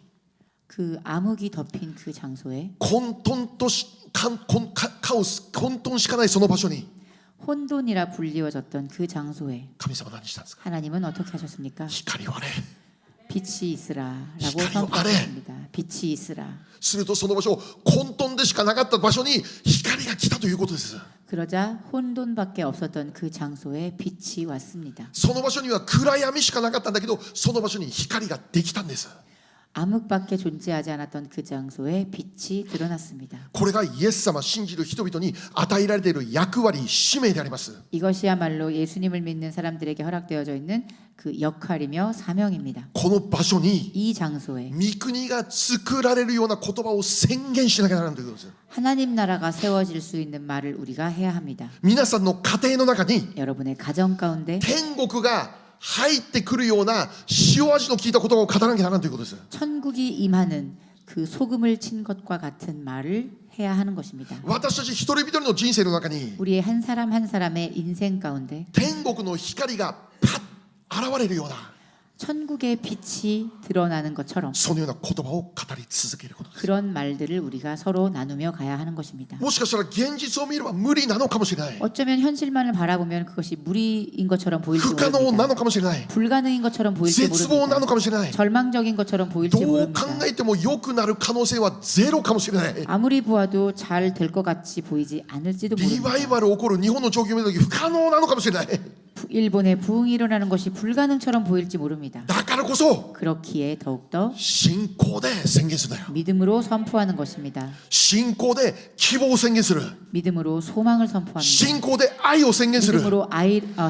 그 암흑이 덮인 그 장소에 混沌としカオス混沌しかないその場所に 혼돈이라 불리워졌던 그 장소에 神様何したんですか。 하나님은 어떻게 하셨습니까? 光をあれ 빛이 있으라라고光をあれ 선포하셨습니다. 빛이 있으라. するとその場所混沌でしかなかった場所に光が来たということです。 그러자 혼돈밖에 없었던 그 장소에 빛이 왔습니다. その場所には暗闇しかなかったんだけどその場所に光ができたんです。 암흑밖에 존재하지 않았던 그 장소에 빛이 드러났습니다. これがイエス様信じる人々に与えられている役割使命であります。 이것이야말로 예수님을 믿는 사람들에게 허락되어져 있는 그 역할이며 사명입니다. この場所に 이 장소에 御国が作られるような言葉を宣言しなきゃならないということです。 하나님 나라가 세워질 수 있는 말을 우리가 해야 합니다. 皆さんの家庭の中に 여러분의 가정 가운데 天国が入ってくるような塩味の効いた言葉を語らなきゃならないということです。 천국이 임하는 그 소금을 친 것과 같은 말을 해야 하는 것입니다. 私たち一人一人の人生の中に 우리의 한 사람 한 사람의 인생 가운데 天国の光がパッ現れるような 천국의 빛이 드러나는 것처럼 そのような言葉を語り続けることです。 그런 말들을 우리가 서로 나누며 가야 하는 것입니다. もしかしたら現実を見れば無理なのかもしれない。 어쩌면 현실만을 바라보면 그것이 무리인 것처럼 보일지 不可能な 모릅니다. のかもしれない。 불가능인 것처럼 보일지 絶望なの 모릅니다. かもしれない。 절망적인 것처럼 ど 보일지 う 모릅니다. 考えても良くなる可能性はゼロかもしれない。 아무리 보아도 잘 될 것 같이 보이지 않을지도 リバイ 모릅니다. バル起こる日本の状況を見るとき不可能なのかもしれない。 일본의 부흥이 일어나는 것이 불가능처럼 보일지 모릅니다. だからこそ 그렇기에 더욱더 信仰で宣言するんだよ。 믿음으로 선포하는 것입니다. 信仰で希望を宣言する。 믿음으로 소망을 선포합니다. 信仰で愛を宣言する。 믿음으로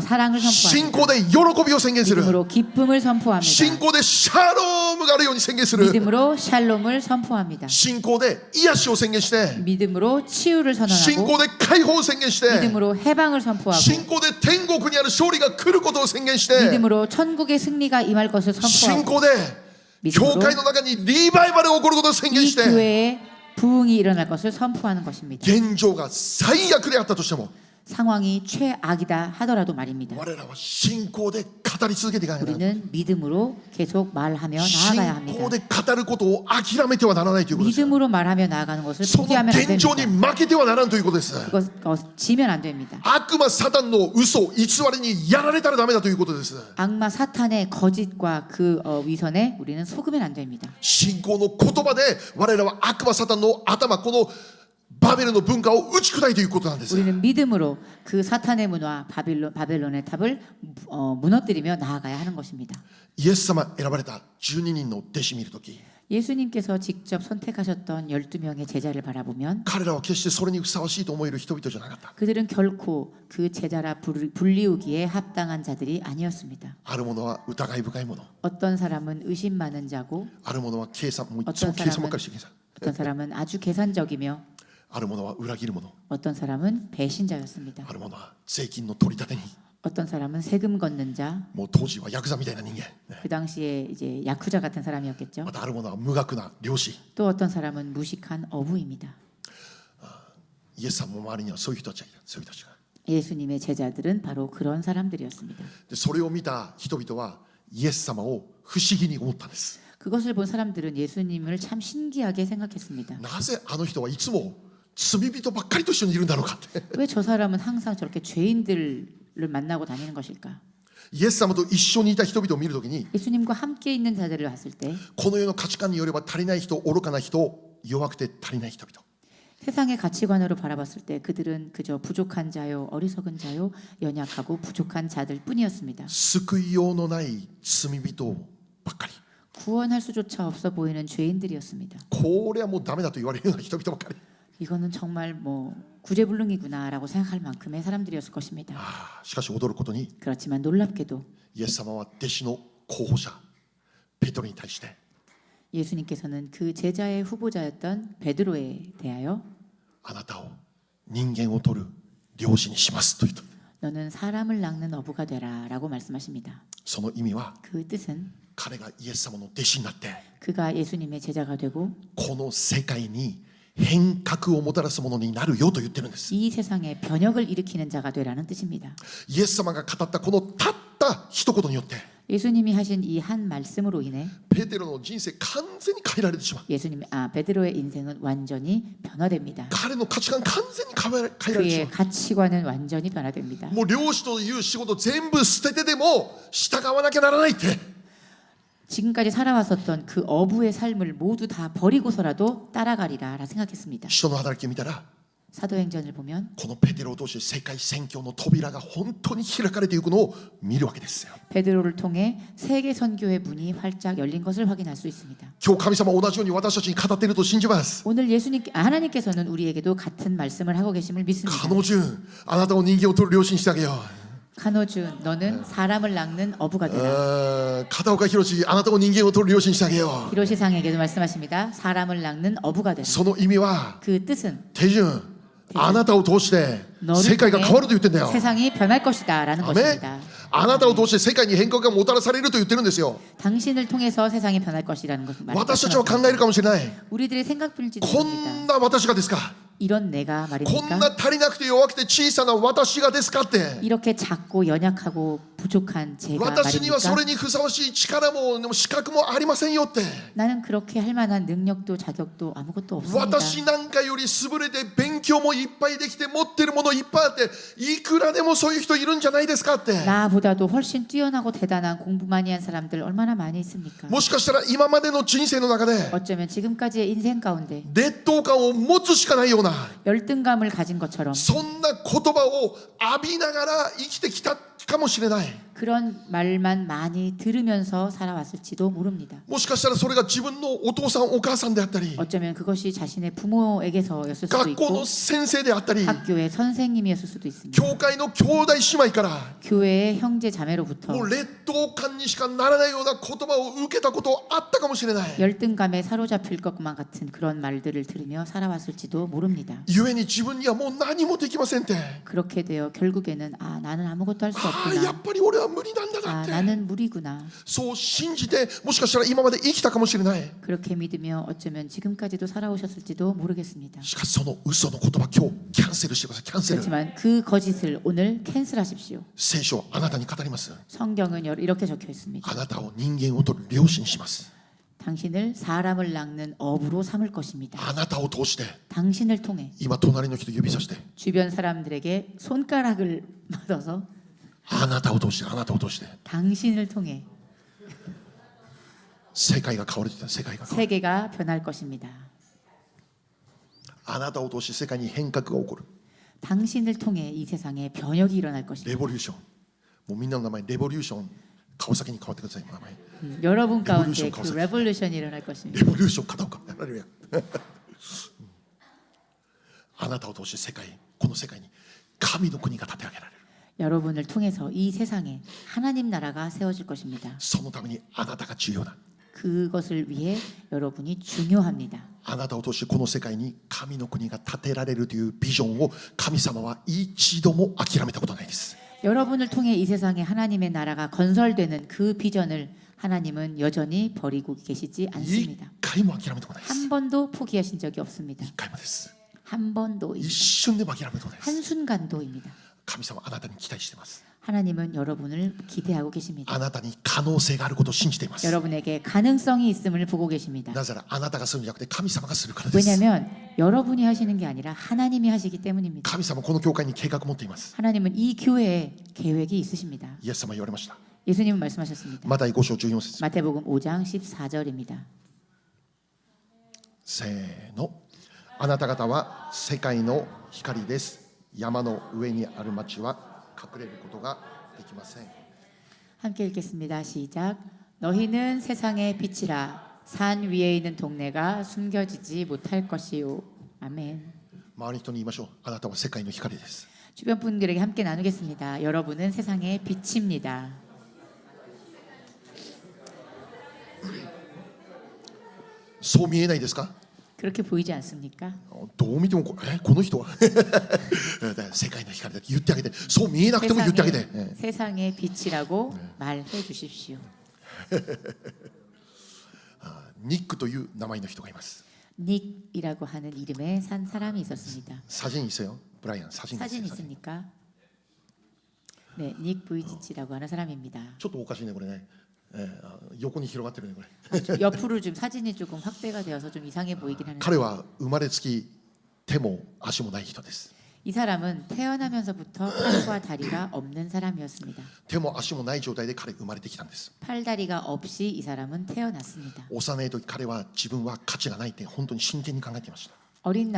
사랑을 信 선포합니다. 仰で喜びを宣言する。 믿음으로 기쁨을 信 선포합니다. 仰でシャロームがあるように宣言する。 믿음으로 샬롬을 선포합니다. 信仰で癒しを宣言して、 믿음으로 치유를 信 선언하고 仰で解放を宣言して、 믿음으로 해방을 선포하고 信仰で天国にある勝利が来ることを宣言して、 믿음으로 천국의 승리가 임할 것을 信 선포하고 仰で教会の中にリバイバルが起こることを宣言 이 して、 교회에 부흥이 일어날 것을 선포하는 것입니다. 現状が最悪であったとしても、 상황이 최악이다 하더라도 말입니다. 我らは信仰で語り続けていかないと。 우리는 믿음으로 계속 말하며 나아가야 信 합니다. 仰で語ることを諦めてはならないということです。 믿음으로 말하며 나아가는 것을 その 포기하면 안 現状に 됩니다. 負けてはならんということです。 그것 지면 안 됩니다. 悪魔サタンの嘘偽りにやられたらダメだということです。 악마 사탄의 거짓과 그 위선에 우리는 속으면 안 됩니다. 信仰の言葉で我らは悪魔サタンの頭、このバベルの文化を打ち砕いていくことなんです。 우리는 믿음으로 그 사탄의 문화 바벨론의 탑을 무너뜨리며 나아가야 하는 것입니다. イエス様選ばれた12人の弟子見るとき、 예수님께서 직접 선택하셨던 12명의 제자를 바라보면 彼らは決してそれにふさわしいと思える人々じゃなかった。 그들은 결코 그 제자라 불리우기에 합당한 자들이 아니었습니다. ある者は疑い深い者、 어떤 사람은 의심 많은 자고 ある者は計算、もういつも計算ばっかりして計算、 어떤 사람은 아주 계산적이며 ある者は裏切る者、 어떤 사람은 배신자였습니다. ある者は税金の取り立てに、 어떤 사람은 세금 걷는 자, もう当時はヤクザみたいな人間、 그 당시에 이제 야쿠자 같은 사람이었겠죠. またある者は無学な漁師。 또 어떤 사람은 무식한 어부입니다. イエス様の周りにはそういう人たちがいた。そういう人たちが。 예수님의 제자들은 바로 그런 사람들이었습니다. でそれを見た人々はイエス様を不思議に思ったんです。 그것을 본 사람들은 예수님을 참 신기하게 생각했습니다. なぜあの人はいつも罪人ばっかりと一緒にいるんだろうかって。 왜 저 사람은 항상 저렇게 죄인들을 만나고 다니는 것일까? イエス様と一緒にいた人々を見るときに、 예수님과 함께 있는 자들을 봤을 때 この世の価値観によれば足りない人、愚かな人、弱くて足りない人々。 세상의 가치관으로 바라봤을 때 그들은 그저 부족한 자요, 어리석은 자요, 연약하고 부족한 자들 뿐이었습니다. 救いようのない罪人ばっかり。 구원할 수조차 없어 보이는 죄인들이었습니다. これはもうダメだと言われるような人々ばっかり。 이거는 정말 뭐 구제불능이구나라고 생각할 만큼의 사람들이었을 것입니다. しかし驚くことに、 그렇지만 놀랍게도 イエス様は弟子の候補者ペトロに対して、 예수님께서는 그 제자의 후보자였던 베드로에 대하여 あなたを人間を取る漁師にしますと言った。 너는 사람을 낚는 어부가 되라라고 말씀하십니다. その意味は、 그 뜻은 彼がイエス様の弟子になって、 그가 예수님의 제자가 되고 この世界に変革をもたらすものになるよと言ってるんです。 이 세상에 변혁을 일으키는 자가 되라는 뜻입니다. イエス様が語ったこのたった一言によって、 예수님이 하신 이 한 말씀으로 인해 ペテロの人生完全に変えられてしまう。 베드로의 인생은 완전히 변화됩니다. 彼の価値観完全に変えられてしま 그의 가치관은 완전히 변화됩니다. う。もう漁師という仕事全部捨ててでも従わなきゃならないって。 지금까지 살아왔었던 그 어부의 삶을 모두 다 버리고서라도 따라가리라 생각했습니다. 使徒の働きを見たら、 사도행전을 보면 このペテロを通して世界宣教の扉が本当に開かれていくのを見るわけですよ。 베드로를 통해 세계 선교의 문이 활짝 열린 것을 확인할 수 있습니다. 今日神様は同じように私たちに語っていると信じます。 오늘 하나님께서는 우리에게도 같은 말씀을 하고 계심을 믿습니다. カノジュン、あなたを人間を取る漁師にしてあげよう。 카노준, 너는 사람을 낚는 어부가 되라. 片岡弘、あなたを人間を取る漁師にしてあげよう。 히로시상에게도 말씀하십니다. 사람을 낚는 어부가 되라. その意味は、 그 뜻은 手順、あなたを通して世界が変わると言ってんだよ。 세상이 변할 것이다라는 アメン。 것입니다. あなたを通して世界に変革がもたらされると言ってるんですよ。 당신을 통해서 세상이 변할 것이라는 것을 私たちは考えるかもしれない。 우리들의 생각뿐일지도 こ 모릅니다. んな私がですか。 이런 내가 こん 말입니까? な足りなくて弱くて小さな私がですかって。 이렇게 작고 연약하고 부족한 제가 私にはそ 말입니까? れにふさわしい力も資格もありませんよって。 나는 그렇게 할 만한 능력도 자격도 아무것도 없습니다. 私なんかより優れて勉強もいっぱいできて持ってるものいっぱいあっていくらでもそういう人いるんじゃないですかって。 나보다도 훨씬 뛰어나고 대단한 공부 많이 한 사람들 얼마나 많이 있습니까? もしかしたら今までの人生の中で 어쩌면 지금까지의 인생 가운데 劣等感を持つしかないような 열등감을 가진 것처럼 そんな言葉を浴びながら生きてきたかもしれない。 그런 말만 많이 들으면서 살아왔을지도 모릅니다. もしかしたらそれが自分のお父さんお母さんであったり 어쩌면 그것이 자신의 부모에게서였을 수도 学校 있고 の先生であったり 학교의 선생님이었을 수도 있습니다. 教会の兄弟姉妹から 교회의 형제 자매로부터 もう劣等感にしかならないような言葉を受けたことあったかもしれない。 열등감에 사로잡힐 것만 같은 그런 말들을 들으며 살아왔을지도 모릅니다. 故に自分にはもう何もできませんって。 그렇게 되어 결국에는 아 나는 아무것도 할 수 や 없구나. っぱり俺は無理なんだな 아 って。 나는 무리구나. そう信じてもしかしたら今まで生きたかもしれない。 그렇게 믿으며 어쩌면 지금까지도 살아오셨을지도 모르겠습니다. しかしその嘘の言葉今日キャンセルしてください。キャンセル。 그렇지만 그 거짓을 오늘 캔슬하십시오. 聖書はあなたに語ります。 성경은 이렇게 적혀 있습니다. あなたを人間を取る良心します。 당신을 사람을 낚는 어부로 삼을 것입니다. あなたを通して 당신을 통해 今隣の人指さして 주변 사람들에게 손가락을 맞아서 あなたを通してあなたを通して 당신을 통해 世界が変わると言った世界が変わる。 세계가 변할 것입니다. あなたを通して世界に変革が起こる。 당신을 통해 이 세상에 변혁이 일어날 レ 것입니다. ボリューション。もうみんなの名前レボリューション顔先に変わってください。名前 여러분 가운데 레볼루션 그 가운데. 레볼루션이 일어날 것입니다. レボリューション片岡。ハレルヤあなたを通して世界この世界に神の国が立て上げられる。 여러분을 통해서 이 세상에 하나님 나라가 세워질 것입니다. そのためにあなたが重要だ。 그것을 위해 여러분이 중요합니다. あなたを通してこの世界に神の国が建てられるというビジョンを神様は一度も諦めたことないです。 여러분을 통해 이 세상에 하나님의 나라가 건설되는 그 비전을 하나님은 여전히 버리고 계시지 一 않습니다. 回も諦めたことないです。 한 번도 포기하신 적이 없습니다. 一回もです。 한 번도 一瞬でも諦めたことないです。 한순간도입니다. 神様あなたに期待しています。 하나님은 여러분을 기대하고 계십니다. あなたに可能性があることを信じています。 여러분에게 가능성이 있음을 보고 계십니다. なぜならあなたがするんじゃなくて神様がするからです。 왜냐하면 여러분이 하시는 게 아니라 하나님이 하시기 때문입니다. 神様この教会に計画を持っています。 하나님은 이 교회에 계획이 있으십니다. イエス様言われました。 예수님은 말씀하셨습니다. マタイ5章14節 마태복음 5장 14절입니다. せーの。あなた方は世界の光です。山の上にある町は隠れることができません。 함께 읽겠습니다. 시작. 너희는 세상의 빛이라. 산 위에 있는 동네가 숨겨지지 못할 것이요. 아멘. 周りの人に言いましょう。あなたは世界の光です。 주변 분들에게 함께 나누겠습니다. 여러분은 세상의 빛입니다. そう見えないですか？ 그렇게 보이지 않습니까? どう見てもこの人は世界の光だって言ってあげて、そう見えなくても言ってあげて。 세상의 빛이라고 말해 주십시오. ニックという名前の人がいます。 닉이라고 하는 이름의 산 사람이 있었습니다. 사진 있어요? 브라이언 사진 사진 있어요? 있습니까? 네, 닉 부이치치라고 하는 사람입니다. ちょっとおかしいねこれね。横に広がってるねこれ。 옆으로 좀 사진이 조금 확대가 되어서 좀 이상해 보이긴 하는데 彼は生まれつき手も足もない人です。 이 사람은 태어나면서부터 팔과 다리가 없는 사람이었습니다. 手も足もない状態で彼生まれてきたんです。 팔다리가 없이 이 사람은 태어났습니다. 幼い時彼は自分は価値がないって本当に真剣に考えていました。 어린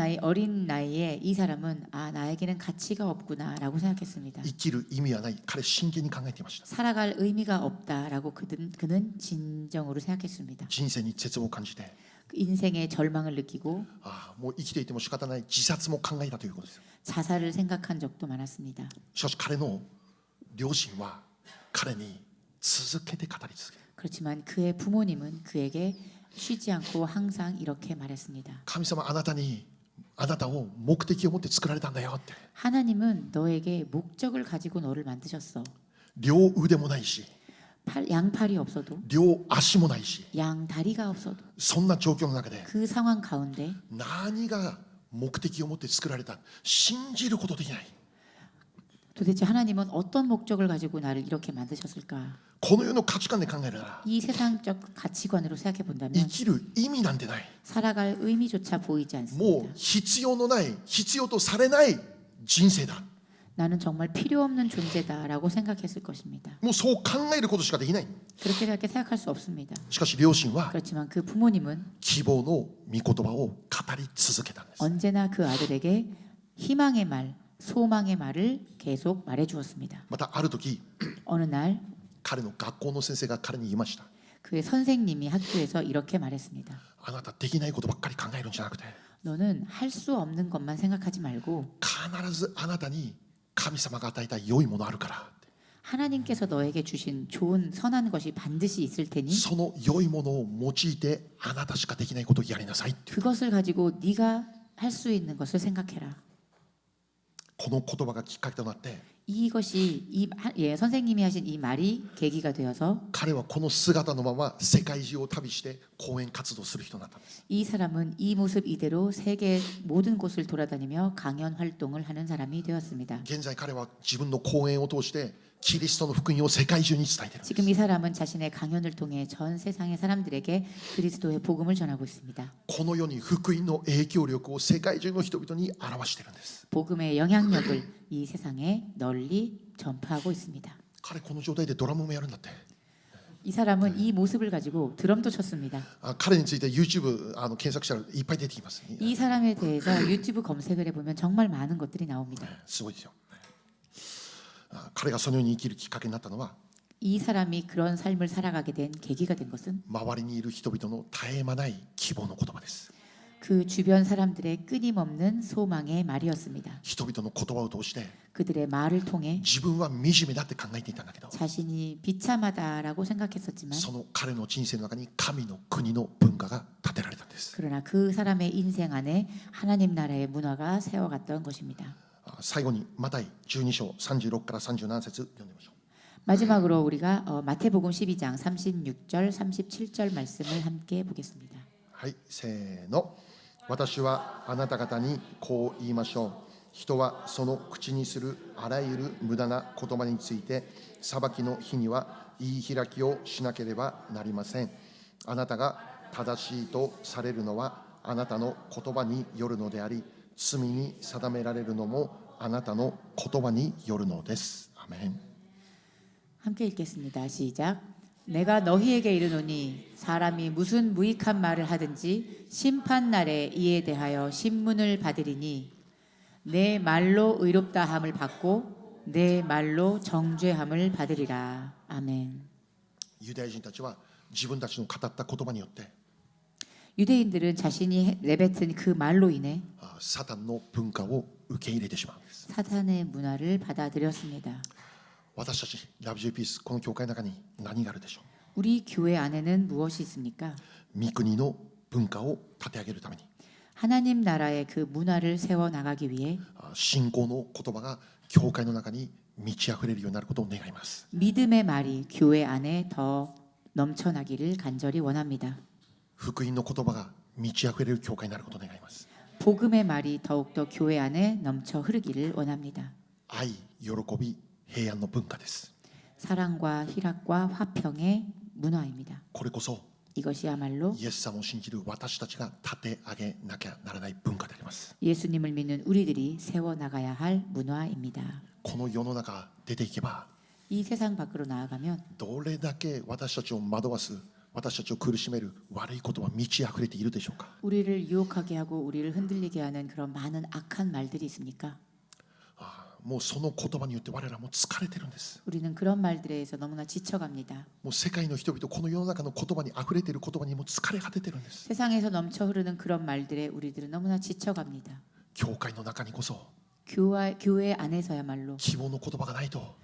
나이에 이 사람은 아 나에게는 가치가 없구나라고 생각했습니다. 生きる意味はない。彼真剣に考えていました。 살아갈 의미가 없다라고 그는 진정으로 생각했습니다. 人生に絶望を感じて、 인생의 절망을 느끼고 もう生きていても仕方ない自殺も考えたということです。 자살을 생각한 적도 많았습니다. しかし彼の両親は彼に続けて語り続ける。 그렇지만 그의 부모님은 그에게 쉬지 않고 항상 이렇게 말했습니다. 神様あなたを目的を持って作られたんだよって。 하나님은 너에게 목적을 가지고 너를 만드셨어. 両腕もないし、 양팔이 없어도 両足もないし、 양다리가 없어도 そんな状況の中で 그 상황 가운데 何が目的を持って作られた。信じることできない。 도대체 하나님은 어떤 목적을 가지고 나를 이렇게 만드셨을까? この世の価値観で考えるなら 이 세상적 가치관으로 생각해 生 본다면 きる意味なんてない。 살아갈 의미조차 보이지 も 않습니다. う必要のない必要とされない人生だ。 나는 정말 필요 없는 존재다라고 생각했을 것입니다. もうそう考えることしかできない。 그렇게 생각할 수 없습니다. しかし両親は 그렇지만 그 부모님은 希望の御言葉を語り続けたんです。 언제나 그 아들에게 희망의 말, 소망의 말을 계속 말해 주었습니다. またある時 어느 날 彼の学校の先生が彼に言いました。 그의 선생님이 학교에서 이렇게 말했습니다. あなたできないことばっかり考えるんじゃなくて 너는 할 수 없는 것만 생각하지 말고 必ずあなたに神様が与えた良いものあるから。 하나님께서 너에게 주신 좋은 선한 것이 반드시 있을 테니 その良いものを用いてあなたしかできないことをやりなさいって。 그것을 가지고 네가 할 수 있는 것을 생각해라. この言葉がきっかけとなって 이것이 선생님이 하신 이 말이 계기가 되어서 彼はこの姿のまま世界中を旅して講演活動する人になったんです。 이 사람은 이 모습 이대로 세계 모든 곳을 돌아다니며 강연 활동을 하는 사람이 되었습니다. 現在彼は自分の講演を通してキリストの福音を世界中に伝えているんです。 지금 이 사람은 자신의 강연을 통해 전 세상의 사람들에게 그리스도의 복음을 전하고 있습니다. この世に福音の影響力を世界中の人々に表しているんです。 복음의 영향력을 이 세상에 널리 전파하고 있습니다. 彼この状態でドラムもやるんだって。 이 사람은 이 모습을 가지고 드럼도 쳤습니다. 彼について YouTube 検索したらいっぱい出てきます。 이 사람에 대해서 유튜브 검색을 해보면 정말 많은 것들이 나옵니다. すごいですよ。彼がそのように生きるきっかけになったのは 이 사람이 그런 삶을 살아가게 된 계기가 된 것은 周りにいる人々の絶え間ない希望の言葉です。 그 주변 사람들의 끊임없는 소망의 말이었습니다. 人々の言葉を通して 그들의 말을 통해 自分は惨めだって考えていたんだけど 자신이 비참하다라고 생각했었지만 その彼の人生の中に神の国の文化が建てられたんです。 그러나 그 사람의 인생 안에 하나님 나라의 문화가 세워갔던 것입니다. 最後にマタイ12章36から37節読んでみましょう。 마지막으로 우리가 마태복음 12장 36절 37절 말씀을 함께 보겠습니다. はい、せーの。私はあなた方にこう言いましょう。人はその口にするあらゆる無駄な言葉について裁きの日には言い開きをしなければなりません。あなたが正しいとされるのはあなたの言葉によるのであり、罪に定められるのもあなたの言葉によるのです。アメン。 함께 읽겠습니다. 시작. 내가 너희에게 이르노니 사람이 무슨 무익한 말을 하든지 심판 날에 이에 대하여 신문을 받으리니 내 말로 의롭다함을 받고 내 말로 정죄함을 받으리라. 아멘. ユダヤ人たちは自分たちの語った言葉によって 유대인들은 자신이 내뱉은 그 말로 인해 サタンの文化を受け入れてしまうんです。 사탄의 문화를 받아들였습니다. 私たちラブジューピースこの教会の中に何があるでしょ 우리 교회 안에는 무엇이 있습니까? う。御国の文化を立て上げるために 하나님 나라의 그 문화를 세워 나가기 위해 信仰の言葉が教会の中に満ち溢れるようになることを願います。 믿음의 말이 교회 안에 더 넘쳐나기를 간절히 원합니다. 福音の言葉が満ち溢れる教会になることを願います。 복음의 말이 더욱더 교회 안에 넘쳐 흐르기를 원합니다. 愛、喜び、平安の文化です。 사랑과 희락과 화평의 문화입니다. これこそ 이것이야말로 イエス様を信じる私たちが立て上げなきゃならない文化であります。 예수님을 믿는 우리들이 세워 나가야 할 문화입니다. この世の中出ていけば 이 세상 밖으로 나아가면 どれだけ私たちを惑わす私たちを苦しめる悪いことは満ち溢れているでしょうか。 우리를 유혹하게 하고 우리를 흔들리게 하는 그런 많은 악한 말들이 있습니까? もうその言葉によって我らも疲れてるんです。 우리는 그런 말들에 의해서 너무나 지쳐갑니다. もう世界の人々この世の中の言葉に溢れている言葉にも疲れ果ててるんです。 세상에서 넘쳐 흐르는 그런 말들에 우리들은 너무나 지쳐갑니다. 教会の中にこそ 교회 안에서야말로 希望の言葉がないと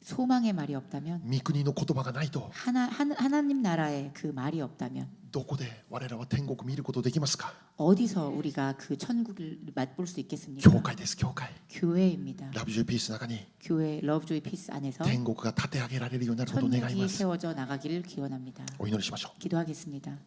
소망의 말이 없다면 御国の言葉がないと 하나님 나라의 그 말이 없다면 どこで我らは天国見ることできますか。 어디서 우리가 그 천국을 맛볼 수 있겠습니까? 教会です。教会 교회입니다. ラブジューピースの中に 교회 러브조이 피스 안에서 天国が立て上げられるようになることを願いま 천국이 す。 세워져 나가기를 기원합니다. お祈りしましょう。 기도하겠습니다.